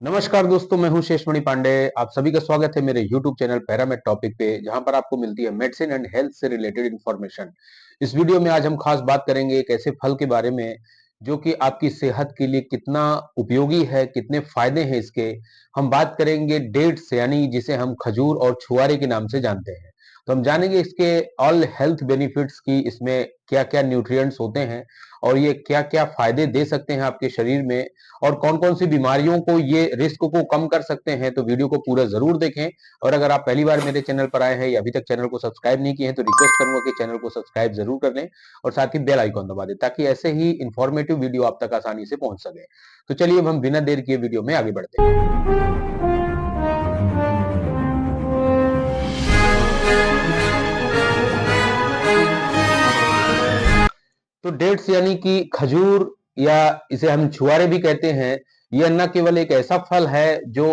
नमस्कार दोस्तों, मैं हूं शेषमणि पांडे। आप सभी का स्वागत है मेरे YouTube चैनल पैरामेड टॉपिक पे, जहां पर आपको मिलती है मेडिसिन एंड हेल्थ से रिलेटेड इंफॉर्मेशन। इस वीडियो में आज हम खास बात करेंगे एक ऐसे फल के बारे में जो कि आपकी सेहत के लिए कितना उपयोगी है, कितने फायदे हैं इसके। हम बात करेंगे डेट्स, यानी जिसे हम खजूर और छुआरे के नाम से जानते हैं। तो हम जानेंगे इसके ऑल हेल्थ बेनिफिट्स की, इसमें क्या क्या न्यूट्रिएंट्स होते हैं और ये क्या क्या फायदे दे सकते हैं आपके शरीर में, और कौन-कौन सी बीमारियों को ये रिस्क को कम कर सकते हैं। तो वीडियो को पूरा ज़रूर देखें। और अगर आप पहली बार मेरे चैनल पर आए हैं या अभी तक चैनल को सब्सक्राइब नहीं किए हैं, तो रिक्वेस्ट करूँगा कि चैनल को सब्सक्राइब ज़रूर कर लें और साथ ही बेल आइकन दबा दें, ताकि ऐसे ही इन्फॉर्मेटिव वीडियो आप तक आसानी से पहुँच सके। तो चलिए अब हम बिना देर किए वीडियो में आगे बढ़ते हैं। तो डेट्स यानी कि खजूर, या इसे हम छुआरे भी कहते हैं, यह न केवल एक ऐसा फल है जो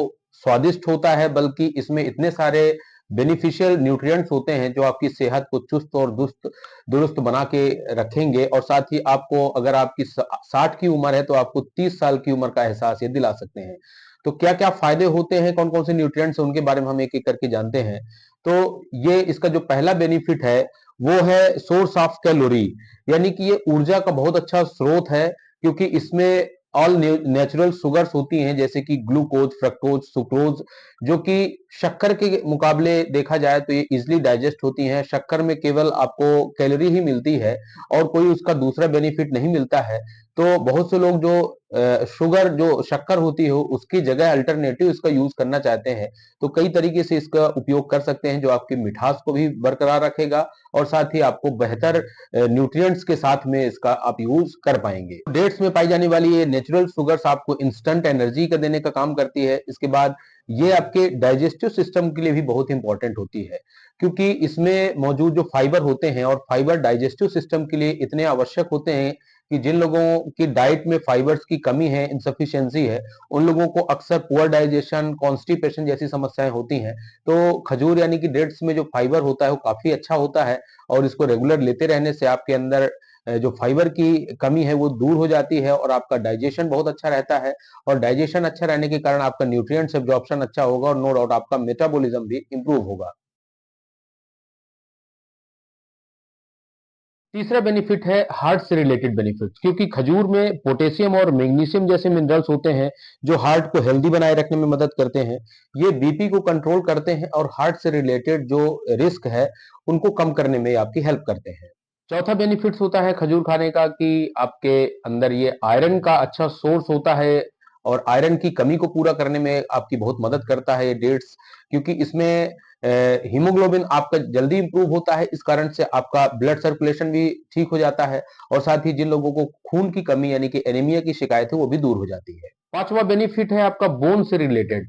स्वादिष्ट होता है, बल्कि इसमें इतने सारे बेनिफिशियल न्यूट्रिएंट्स होते हैं जो आपकी सेहत को चुस्त और दुस्त दुरुस्त बना के रखेंगे। और साथ ही आपको, अगर आपकी 60 की उम्र है, तो आपको 30 साल की उम्र का एहसास ये दिला सकते हैं। तो क्या क्या फायदे होते हैं, कौन कौन से न्यूट्रिएंट्स हैं, उनके बारे में हम एक एक करके जानते हैं। तो ये इसका जो पहला बेनिफिट है वो है सोर्स ऑफ कैलोरी, यानी कि ये ऊर्जा का बहुत अच्छा स्रोत है, क्योंकि इसमें ऑल नेचुरल शुगर्स होती हैं, जैसे कि ग्लूकोज, फ्रक्टोज, सुक्रोज, जो कि शक्कर के मुकाबले देखा जाए तो ये इजिली डाइजेस्ट होती हैं। शक्कर में केवल आपको कैलोरी ही मिलती है और कोई उसका दूसरा बेनिफिट नहीं मिलता है। तो बहुत से लोग जो शुगर, जो शक्कर होती हो, उसकी जगह अल्टरनेटिव इसका यूज करना चाहते हैं, तो कई तरीके से इसका उपयोग कर सकते हैं, जो आपकी मिठास को भी बरकरार रखेगा और साथ ही आपको बेहतर न्यूट्रिएंट्स के साथ में इसका आप यूज कर पाएंगे। डेट्स में पाई जाने वाली ये नेचुरल शुगर्स आपको इंस्टेंट एनर्जी का देने का काम करती है। इसके बाद ये आपके डाइजेस्टिव सिस्टम के लिए भी बहुत इंपॉर्टेंट होती है, क्योंकि इसमें मौजूद जो फाइबर होते हैं, और फाइबर डाइजेस्टिव सिस्टम के लिए इतने आवश्यक होते हैं कि जिन लोगों की डाइट में फाइबर्स की कमी है, इनसफिशिएंसी है, उन लोगों को अक्सर पुअर डाइजेशन, कॉन्स्टिपेशन जैसी समस्याएं होती हैं। तो खजूर यानी कि डेट्स में जो फाइबर होता है वो काफी अच्छा होता है, और इसको रेगुलर लेते रहने से आपके अंदर जो फाइबर की कमी है वो दूर हो जाती है और आपका डाइजेशन बहुत अच्छा रहता है। और डाइजेशन अच्छा रहने के कारण आपका न्यूट्रिएंट्स एब्जॉर्प्शन अच्छा होगा, और नो डाउट आपका मेटाबॉलिज्म भी इंप्रूव होगा। तीसरा बेनिफिट है हार्ट से रिलेटेड बेनिफिट, क्योंकि खजूर में पोटेशियम और मैग्नीशियम जैसे मिनरल्स होते हैं जो हार्ट को हेल्दी बनाए रखने में मदद करते हैं। ये बीपी को कंट्रोल करते हैं और हार्ट से रिलेटेड जो रिस्क है उनको कम करने में आपकी हेल्प करते हैं। चौथा बेनिफिट्स होता है खजूर खाने का कि आपके अंदर ये आयरन का अच्छा सोर्स होता है, और आयरन की कमी को पूरा करने में आपकी बहुत मदद करता है ये डेट्स, क्योंकि इसमें हीमोग्लोबिन आपका जल्दी इंप्रूव होता है। इस कारण से आपका ब्लड सर्कुलेशन भी ठीक हो जाता है, और साथ ही जिन लोगों को खून की कमी यानी कि एनीमिया की शिकायत है वो भी दूर हो जाती है। पांचवा बेनिफिट है आपका बोन से रिलेटेड।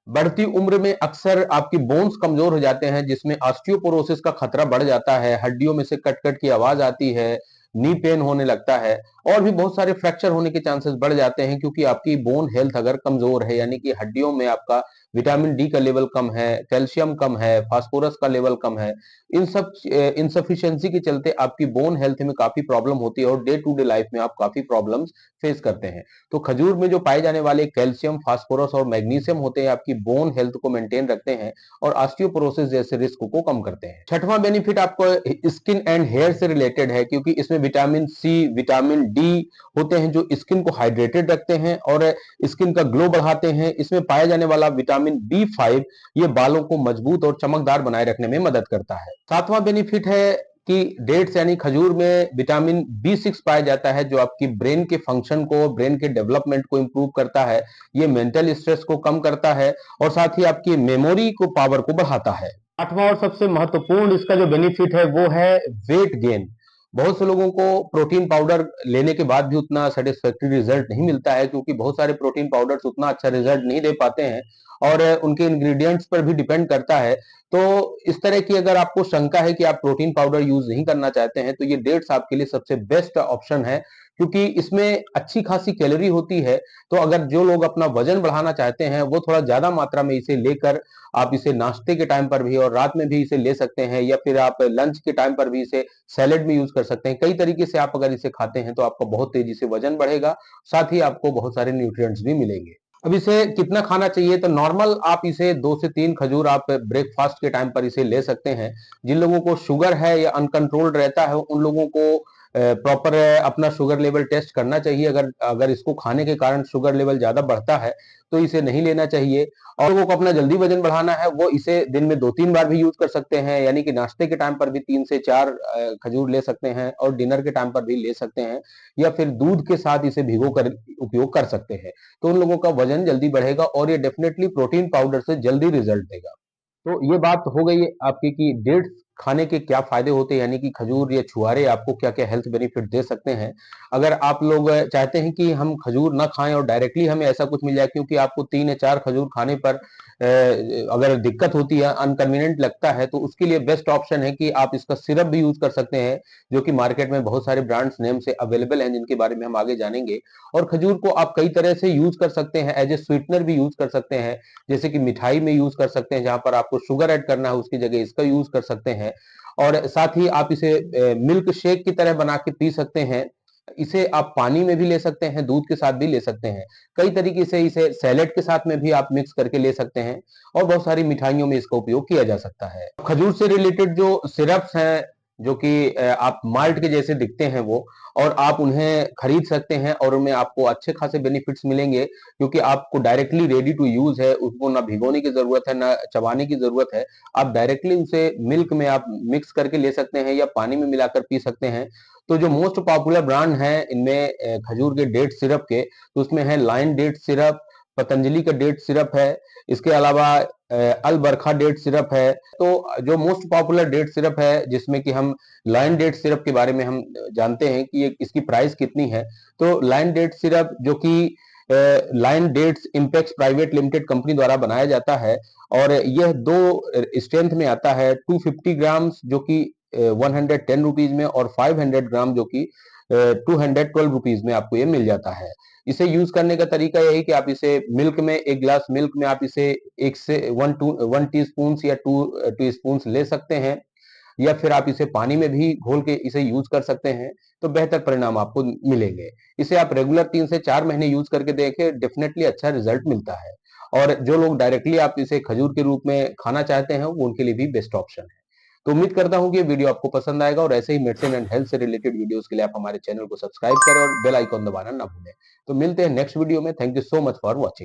बढ़ती उम्र में अक्सर आपकी बोन्स कमजोर हो जाते हैं, जिसमें ऑस्टियोपोरोसिस का खतरा बढ़ जाता है, हड्डियों में से कट कट की आवाज आती है, नी पेन होने लगता है, और भी बहुत सारे फ्रैक्चर होने के चांसेस बढ़ जाते हैं, क्योंकि आपकी बोन हेल्थ अगर कमजोर है, यानी कि हड्डियों में आपका विटामिन डी का लेवल कम है, कैल्शियम कम है, फास्फोरस का लेवल कम है, इन सब इनसफिशियंसी के चलते आपकी बोन हेल्थ में काफी प्रॉब्लम होती है, और डे टू डे लाइफ में आप काफी प्रॉब्लम्स फेस करते हैं। तो खजूर में जो पाए जाने वाले कैल्शियम, फास्फोरस और मैग्नीशियम होते हैं, आपकी बोन हेल्थ को मेंटेन रखते हैं और ऑस्टियोपोरोसिस जैसे रिस्क को कम करते हैं। छठवां बेनिफिट आपको स्किन एंड हेयर से रिलेटेड है, क्योंकि इसमें विटामिन सी, विटामिन डी होते हैं जो स्किन को हाइड्रेटेड रखते हैं और स्किन का ग्लो बढ़ाते हैं। इसमें पाया जाने वाला विटामिन बी 5 ये बालों को मजबूत और चमकदार बनाए रखने में मदद करता है। सातवां बेनिफिट है कि डेट्स यानी खजूर में विटामिन बी 6 पाया जाता है, जो आपकी ब्रेन के फंक्शन को, ब्रेन के डेवलपमेंट को इंप्रूव करता है। ये मेंटल स्ट्रेस को कम करता है, और साथ ही आपकी मेमोरी को, पावर को बढ़ाता है। आठवां और सबसे महत्वपूर्ण इसका जो बेनिफिट है वो है वेट गेन। बहुत से लोगों को प्रोटीन पाउडर लेने के बाद भी उतना सेटिस्फैक्टरी रिजल्ट नहीं मिलता है, क्योंकि बहुत सारे प्रोटीन पाउडर्स उतना अच्छा रिजल्ट नहीं दे पाते हैं, और उनके इंग्रेडिएंट्स पर भी डिपेंड करता है। तो इस तरह की अगर आपको शंका है कि आप प्रोटीन पाउडर यूज नहीं करना चाहते हैं, तो ये डेट्स आपके लिए सबसे बेस्ट ऑप्शन है, क्योंकि इसमें अच्छी खासी कैलोरी होती है। तो अगर जो लोग अपना वजन बढ़ाना चाहते हैं, वो थोड़ा ज्यादा मात्रा में इसे लेकर, आप इसे नाश्ते के टाइम पर भी और रात में भी इसे ले सकते हैं, या फिर आप लंच के टाइम पर भी इसे सैलेड में यूज कर सकते हैं। कई तरीके से आप अगर इसे खाते हैं तो आपका बहुत तेजी से वजन बढ़ेगा, साथ ही आपको बहुत सारे न्यूट्रिएंट्स भी मिलेंगे। अब इसे कितना खाना चाहिए, तो नॉर्मल आप इसे 2 से 3 खजूर आप ब्रेकफास्ट के टाइम पर इसे ले सकते हैं। जिन लोगों को शुगर है या अनकंट्रोल्ड रहता है, उन लोगों को प्रॉपर अपना शुगर लेवल टेस्ट करना चाहिए। अगर अगर इसको खाने के कारण शुगर लेवल ज़्यादा बढ़ता है, तो इसे नहीं लेना चाहिए। और लोगों को अपना जल्दी वज़न बढ़ाना है, वो इसे दिन में 2-3 बार भी यूज़ कर सकते हैं, यानी कि नाश्ते के टाइम पर भी 3 से 4 खजूर ले सकते हैं और डिनर के टाइम पर भी ले सकते हैं, या फिर दूध के साथ इसे भिगो कर उपयोग कर सकते हैं। तो उन लोगों का वजन जल्दी बढ़ेगा और ये डेफिनेटली प्रोटीन पाउडर से जल्दी रिजल्ट देगा। तो ये बात हो गई आपकी कि डेट्स खाने के क्या फायदे होते हैं, यानी कि खजूर या छुहारे आपको क्या-क्या हेल्थ बेनिफिट दे सकते हैं। अगर आप लोग चाहते हैं कि हम खजूर ना खाएँ और डायरेक्टली हमें ऐसा कुछ मिल जाए, क्योंकि आपको 3 या 4 खजूर खाने पर अगर दिक्कत होती है, अनकन्वीनिएंट लगता है, तो उसके लिए बेस्ट ऑप्शन है कि आप इसका सिरप भी यूज़ कर सकते हैं, जो कि मार्केट में बहुत सारे ब्रांड्स नेम से अवेलेबल हैं, जिनके बारे में हम आगे जानेंगे। और खजूर को आप कई तरह से यूज़ कर सकते हैं, एज़ ए स्वीटनर भी यूज़ कर सकते हैं, जैसे कि मिठाई में यूज़ कर सकते हैं, जहाँ पर आपको शुगर ऐड करना है, उसकी जगह इसका यूज़ कर सकते हैं। और साथ ही आप इसे मिल्क शेक की तरह बना के पी सकते हैं। इसे आप पानी में भी ले सकते हैं, दूध के साथ भी ले सकते हैं। कई तरीके से इसे सैलेड के साथ में भी आप मिक्स करके ले सकते हैं और बहुत सारी मिठाइयों में इसका उपयोग किया जा सकता है। खजूर से रिलेटेड जो सिरप्स हैं, जो कि आप माल्ट के जैसे दिखते हैं वो, और आप उन्हें खरीद सकते हैं और उनमें आपको अच्छे खासे बेनिफिट्स मिलेंगे, क्योंकि आपको डायरेक्टली रेडी टू यूज़ है, उसको ना भिगोने की ज़रूरत है, ना चबाने की ज़रूरत है। आप डायरेक्टली उसे मिल्क में आप मिक्स करके ले सकते हैं या पानी में मिलाकर पी सकते हैं। तो जो मोस्ट पॉपुलर ब्रांड हैं इनमें खजूर के डेट सिरप के, तो उसमें है लाइन डेट सिरप, पतंजलि का डेट सिरप है, इसके अलावा अल बरखा डेट सिरप है। तो जो मोस्ट पॉपुलर डेट सिरप है, जिसमें कि हम लाइन डेट सिरप के बारे में हम जानते हैं कि ये इसकी प्राइस कितनी है। तो लाइन डेट सिरप, जो कि Line Dates Impex Private Limited company द्वारा बनाया जाता है, और यह दो स्ट्रेंथ में आता है, 250 ग्राम्स जो कि 110 रुपीज में, और 500 ग्राम जो कि 212 रुपीज में आपको ये मिल जाता है। इसे यूज करने का तरीका यही कि आप इसे मिल्क में, एक गिलास मिल्क में आप इसे 1 टी स्पून या 2 स्पून ले सकते हैं, या फिर आप इसे पानी में भी घोल के इसे यूज कर सकते हैं, तो बेहतर परिणाम आपको मिलेंगे। इसे आप रेगुलर 3 से 4 महीने यूज करके देखें, डेफिनेटली अच्छा रिजल्ट मिलता है। और जो लोग डायरेक्टली आप इसे खजूर के रूप में खाना चाहते हैं, वो उनके लिए भी बेस्ट ऑप्शन है। तो उम्मीद करता हूँ कि ये वीडियो आपको पसंद आएगा, और ऐसे ही मेडिसिन एंड हेल्थ से रिलेटेड वीडियोस के लिए आप हमारे चैनल को सब्सक्राइब करें और बेल आइकॉन दबाना ना भूलें। तो मिलते हैं नेक्स्ट वीडियो में। Thank you so much for watching.